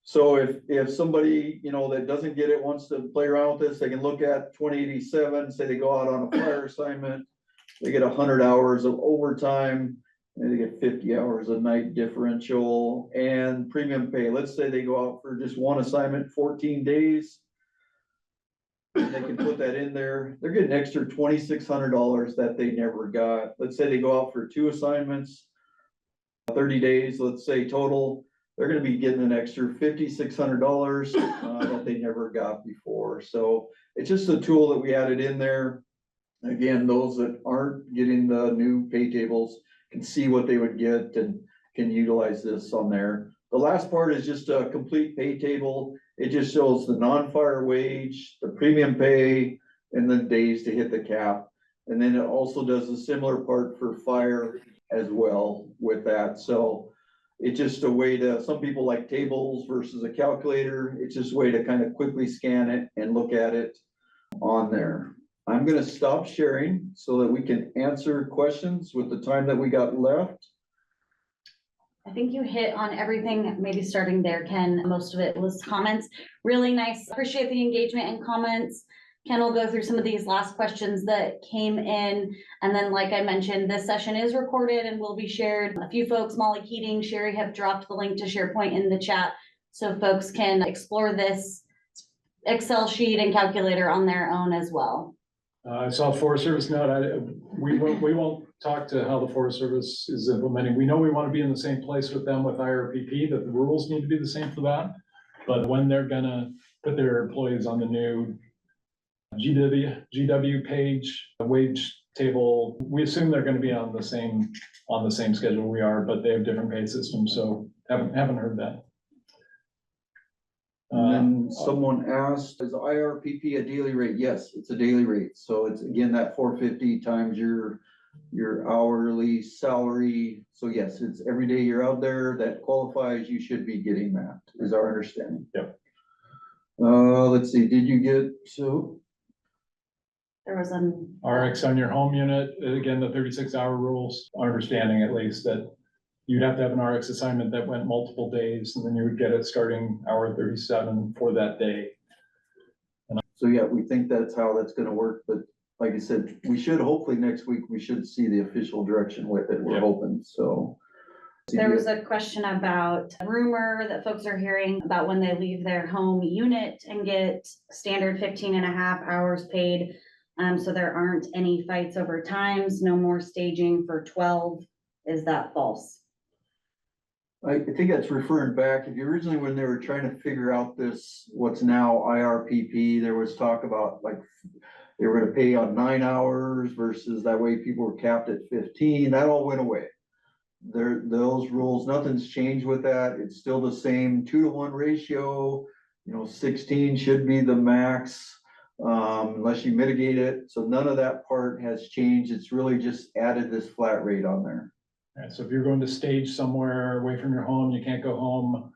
So if somebody, you know, that doesn't get it, wants to play around with this, they can look at 2087, say they go out on a fire assignment, they get 100 hours of overtime, and they get 50 hours a night differential and premium pay. Let's say they go out for just one assignment, 14 days. And they can put that in there. They're getting an extra $2,600 that they never got. Let's say they go out for 2 assignments, 30 days, let's say total, they're gonna be getting an extra $5,600 that they never got before. So it's just a tool that we added in there. Again, those that aren't getting the new pay tables can see what they would get and can utilize this on there. The last part is just a complete pay table. It just shows the non-fire wage, the premium pay, and the days to hit the cap. And then it also does a similar part for fire as well with that. So it's just a way to, some people like tables versus a calculator. It's just a way to kind of quickly scan it and look at it on there. I'm gonna stop sharing so that we can answer questions with the time that we got left. I think you hit on everything, maybe starting there, Ken. Most of it was comments. Really nice. Appreciate the engagement and comments. Ken will go through some of these last questions that came in. And then, like I mentioned, this session is recorded and will be shared. A few folks, Molly Keating, Sherry, have dropped the link to SharePoint in the chat so folks can explore this Excel sheet and calculator on their own as well. I saw Forest Service note. We won't talk to how the Forest Service is implementing. We know we want to be in the same place with them with IRPP, that the rules need to be the same for that. But when they're gonna put their employees on the new GW page, wage table, we assume they're gonna be on the same schedule we are, but they have different pay systems, so haven't heard that. And then someone asked, is IRPP a daily rate? Yes, it's a daily rate. So it's again, that 450 times your hourly salary. So yes, it's every day you're out there that qualifies, you should be getting that, is our understanding. Yep. Let's see, did you get, so? There was an RX on your home unit, again, the 36-hour rules, our understanding at least, that you'd have to have an RX assignment that went multiple days, and then you would get it starting hour 37 for that day. So yeah, we think that's how that's gonna work, but like I said, we should, hopefully next week, we should see the official direction with it, we're Yep. hoping, so. There was a question about a rumor that folks are hearing about when they leave their home unit and get standard 15.5 hours paid. So there aren't any fights over times, no more staging for 12. Is that false? I think that's referring back, if you originally, when they were trying to figure out this, what's now IRPP, there was talk about like, they were gonna pay on 9 hours versus that way people were capped at 15, that all went away. Those rules, nothing's changed with that, it's still the same 2-to-1 ratio, you know, 16 should be the max. unless you mitigate it. So none of that part has changed. It's really just added this flat rate on there. Alright, so if you're going to stage somewhere away from your home, you can't go home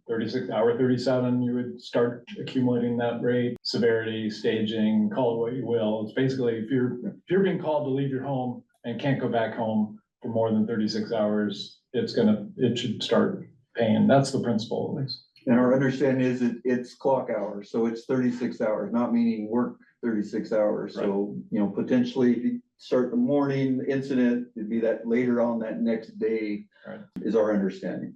36 hour 37, you would start accumulating that rate, severity, staging, call it what you will. It's basically if you're being called to leave your home and can't go back home for more than 36 hours, it should start paying. That's the principle at least. And our understanding is it's clock hours, so it's 36 hours, not meaning work 36 hours. So, you know, potentially if you start the morning incident, it'd be that later on that next day, Right. Is our understanding.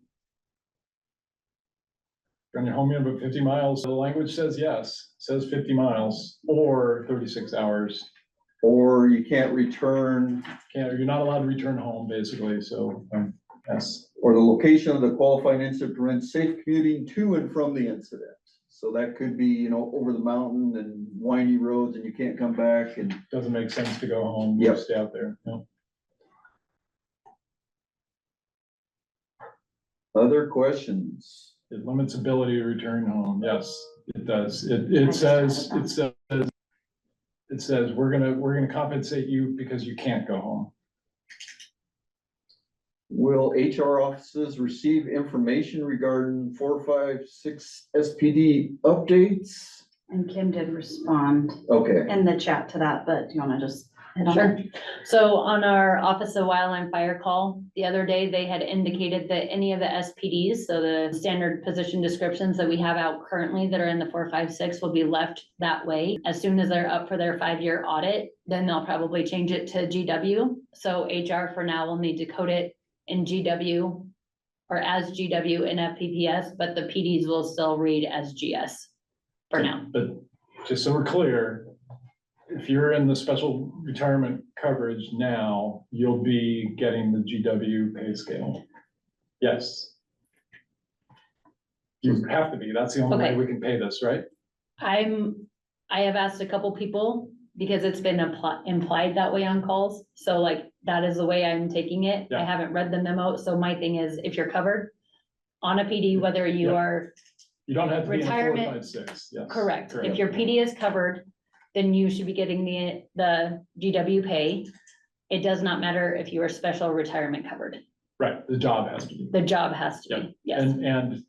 On your home unit, but 50 miles, the language says yes, says 50 miles or 36 hours. Or you can't return, You're not allowed to return home basically, so, yes. or the location of the qualifying incident prevents safe commuting to and from the incident. So that could be, you know, over the mountain and windy roads and you can't come back and. Doesn't make sense to go home, you Yep. stay out there, no. Other questions? It limits ability to return home, yes, it does. It says, we're gonna compensate you because you can't go home. Will HR offices receive information regarding 456 SPD updates? And Kim did respond Okay, in the chat to that, but do you wanna just hit on Sure. it? So on our Office of Wildland Fire call, the other day, they had indicated that any of the SPDs, so the standard position descriptions that we have out currently that are in the 456 will be left that way. As soon as they're up for their 5-year audit, then they'll probably change it to GW. So HR for now will need to code it in GW or as GW in FPPS, but the PDs will still read as GS for now. But just so we're clear, if you're in the special retirement coverage now, you'll be getting the GW pay scale. Yes. You have to be, that's the only way Okay. we can pay this, right? I have asked a couple people because it's been implied that way on calls. So like, that is the way I'm taking it. I Yeah. haven't read the memo. So my thing is, if you're covered on a PD, whether you Yeah. are You don't have to be in a 4, Retirement- 5, 6, yes. correct, if your PD is covered, then you should be getting the GW pay. It does not matter if you are special retirement covered. Right, the job has to be. The job has to be, yes. And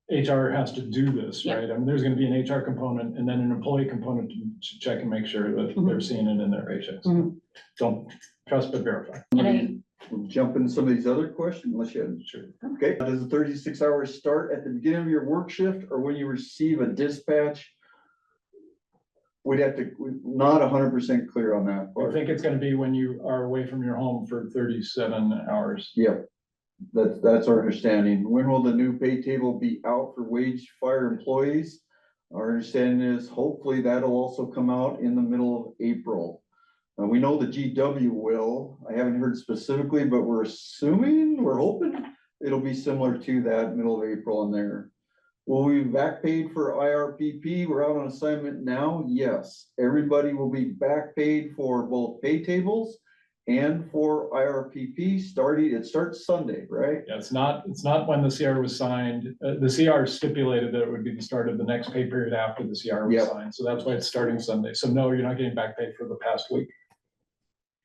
HR has to do this, Yeah. right? I mean, there's gonna be an HR component and then an employee component to check and make sure that Mhm. they're seeing it in their paychecks. Mhm. Don't trust but verify. And I, we'll jump into some of these other questions unless you had. Sure. Okay, does the 36 hours start at the beginning of your work shift or when you receive a dispatch? We're not 100% clear on that I part. think it's gonna be when you are away from your home for 37 hours. Yep, that's our understanding. When will the new pay table be out for wage fire employees? Our understanding is hopefully that'll also come out in the middle of April. We know the GW will. I haven't heard specifically, but we're hoping it'll be similar to that middle of April in there. Will we be back paid for IRPP? We're out on assignment now. Yes, everybody will be back paid for both pay tables and for IRPP it starts Sunday, right? Yeah, it's not when the CR was signed. The CR stipulated that it would be the start of the next pay period after the CR was Yep. signed. So that's why it's starting Sunday. So no, you're not getting back pay for the past week.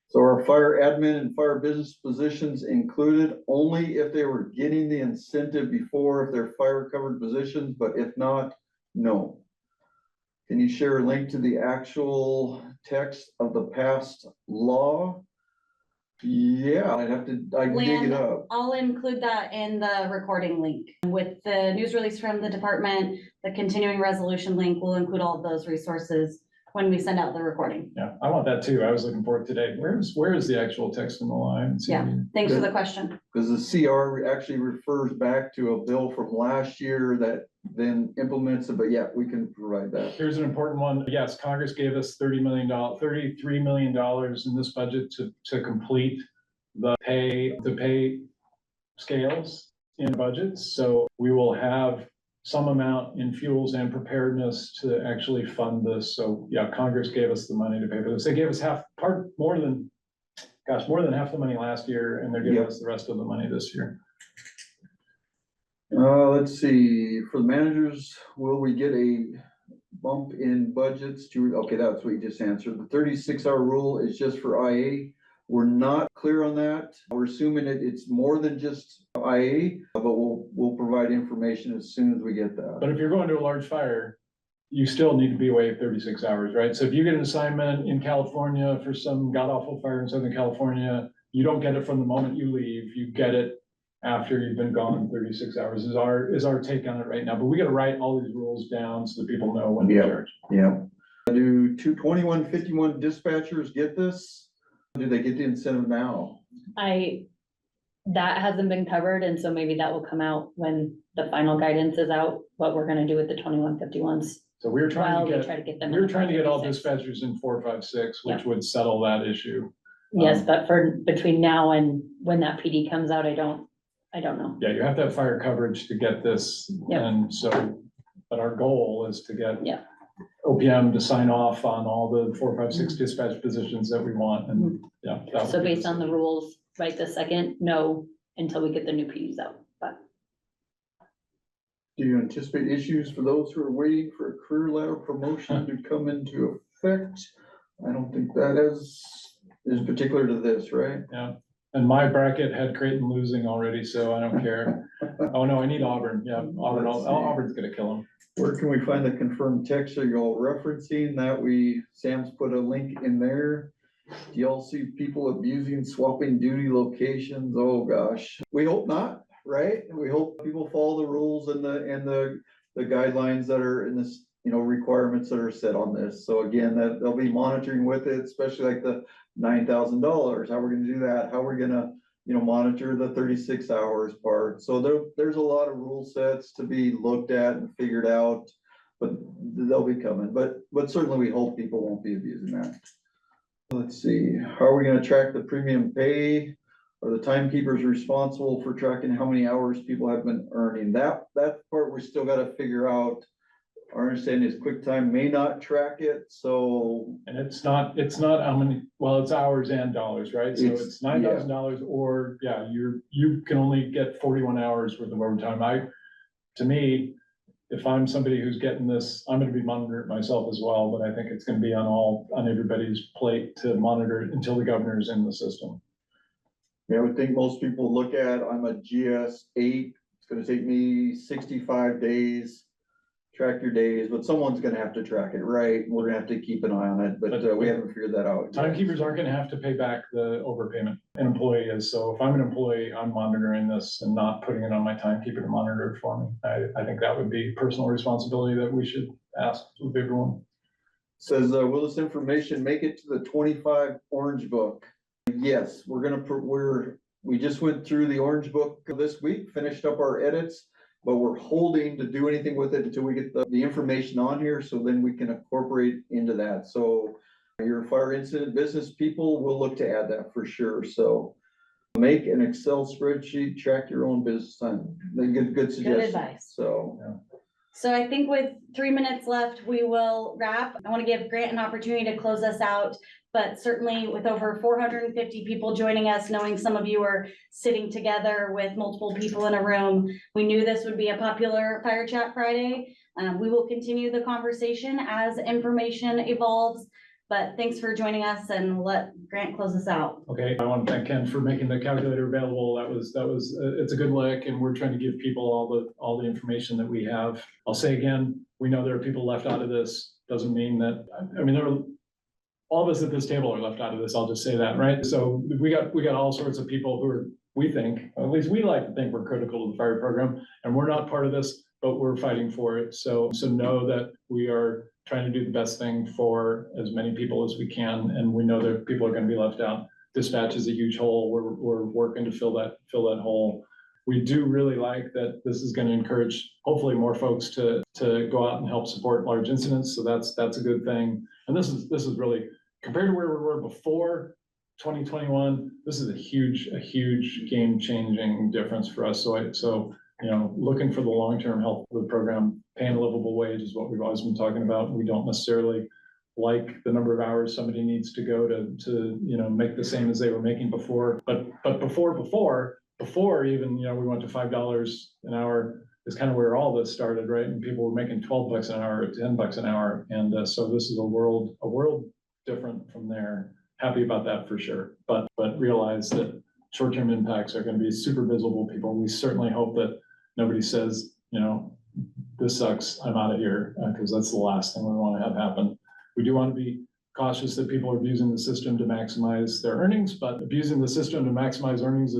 So our fire admin and fire business positions included only if they were getting the incentive before, if they're fire covered positions, but if not, no. Can you share a link to the actual text of the past law? Yeah, I can dig it Lynn, up. I'll include that in the recording link. With the news release from the department, the continuing resolution link, we'll include all of those resources when we send out the recording. Yeah, I want that too. I was looking for it today. Where is the actual text in the law? I haven't seen Yeah. it. Thanks for the question. Because the CR actually refers back to a bill from last year that then implements it, but yeah, we can provide that. Here's an important one. Yes, Congress gave us $33 million in this budget to complete the pay scales in budgets. So we will have some amount in fuels and preparedness to actually fund this. So yeah, Congress gave us the money to pay for this. They gave us more than half the money last year, and they're giving Yep. us the rest of the money this year. Let's see, for the managers, will we get a bump in budgets to, okay, that's what you just answered. The 36-hour rule is just for IA. We're not clear on that. We're assuming it's more than just IA, but we'll provide information as soon as we get that. But if you're going to a large fire, you still need to be away 36 hours, right? So if you get an assignment in California for some god awful fire in Southern California, you don't get it from the moment you leave, you get it after you've been gone 36 hours is our take on it right now. But we got to write all these rules down so that people know when to Yeah. charge. Yeah. Do 2151 dispatchers get this? Do they get the incentive now? That hasn't been covered, and so maybe that will come out when the final guidance is out, what we're gonna do with the 2151s. So we're trying While to we try to get them. we're trying to get all 456. dispatchers in 456, which Yeah. would settle that issue. Yes, but for between now and when that PD comes out, I don't know. Yeah, you have to have fire coverage to get this. Yep. And so, but our goal is to get Yeah. OPM to sign off on all the 456 dispatch positions that we want, and yeah. that would So be based on the rules, right this second, no, until we get the new PDs out, but Do you anticipate issues for those who are waiting for a career ladder promotion to come into effect? I don't think that is particular to this, right? Yeah, and my bracket had Creighton losing already, so I don't care. Oh, no, I need Auburn. Yeah, Auburn, Let's see. Auburn's gonna kill them. Where can we find the confirmed text? Are you all referencing that Sam's put a link in there? Do y'all see people abusing, swapping duty locations? Oh, gosh. We hope not, right? We hope people follow the rules and the guidelines that are in this, requirements that are set on this. So again, that they'll be monitoring with it, especially like the $9,000, how we're gonna do that, how we're gonna, monitor the 36 hours part. So there's a lot of rule sets to be looked at and figured out, but they'll be coming. But certainly we hope people won't be abusing that. Let's see, how are we gonna track the premium pay? Are the timekeepers responsible for tracking how many hours people have been earning? That part we still gotta figure out. Our understanding is QuickTime may not track it, so And it's not how many, well, it's hours and dollars, right? So It's- it's $9,000 or, yeah, you can only get 41 hours worth of overtime. To me, if I'm somebody who's getting this, I'm gonna be monitoring it myself as well, but I think it's gonna be on everybody's plate to monitor it until the governor's in the system. yeah, I would think most people look at, I'm a GS8, it's gonna take me 65 days. Track your days, but someone's gonna have to track it, right? We're gonna have to keep an eye on it, but we haven't figured that out. yet. Timekeepers aren't gonna have to pay back the overpayment. An employee is, so if I'm an employee, I'm monitoring this and not putting it on my timekeeper to monitor it for me. I think that would be personal responsibility that we should ask of everyone. Says, will this information make it to the 25 Orange Book? Yes, we just went through the Orange Book this week, finished up our edits, but we're holding to do anything with it until we get the information on here, so then we can incorporate into that. So your fire incident business people will look to add that for sure. So make an Excel spreadsheet, track your own business time. Good suggestion. advice. So. So I think with 3 minutes left, we will wrap. I want to give Grant an opportunity to close us out. But certainly with over 450 people joining us, knowing some of you are sitting together with multiple people in a room, we knew this would be a popular Fire Chat Friday. We will continue the conversation as information evolves. But thanks for joining us, and let Grant close us out. Okay, I want to thank Ken for making the calculator available. It's a good lick, and we're trying to give people all the information that we have. I'll say again, we know there are people left out of this. Doesn't mean that, all of us at this table are left out of this. I'll just say that, right? So we got all sorts of people who are, we think, at least we like to think we're critical to the fire program, and we're not part of this, but we're fighting for it. So know that we are trying to do the best thing for as many people as we can, and we know that people are gonna be left out. Dispatch is a huge hole. We're working to fill that hole. We do really like that this is gonna encourage, hopefully, more folks to go out and help support large incidents, so that's a good thing. And this is really, compared to where we were before 2021, this is a huge game-changing difference for us. So looking for the long-term health of the program, paying a livable wage is what we've always been talking about. We don't necessarily like the number of hours somebody needs to go to make the same as they were making before. But before even, we went to $5 an hour. is kind of where all this started, right? And people were making $12 an hour or $10 an hour. And so this is a world different from there. Happy about that for sure. But realize that short-term impacts are going to be super visible, people. We certainly hope that nobody says, you know, this sucks, I'm out of here, because that's the last thing we want to have happen. We do want to be cautious that people are abusing the system to maximize their earnings, but abusing the system to maximize earnings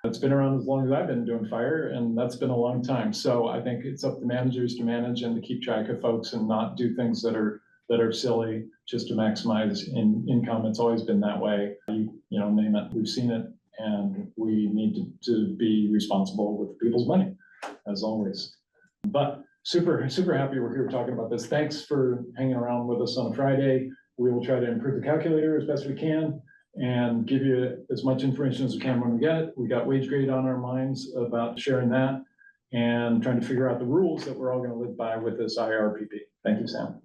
it's been around as long as I've been doing fire, and that's been a long time. So I think it's up to managers to manage and to keep track of folks and not do things that are silly just to maximize income. It's always been that way. You know, name it. We've seen it, and we need to be responsible with people's money, as always. But super happy we're here talking about this. Thanks for hanging around with us on a Friday. We will try to improve the calculator as best we can and give you as much information as we can when we get it. We got wage grade on our minds about sharing that and trying to figure out the rules that we're all going to live by with this IRPP. Thank you, Sam.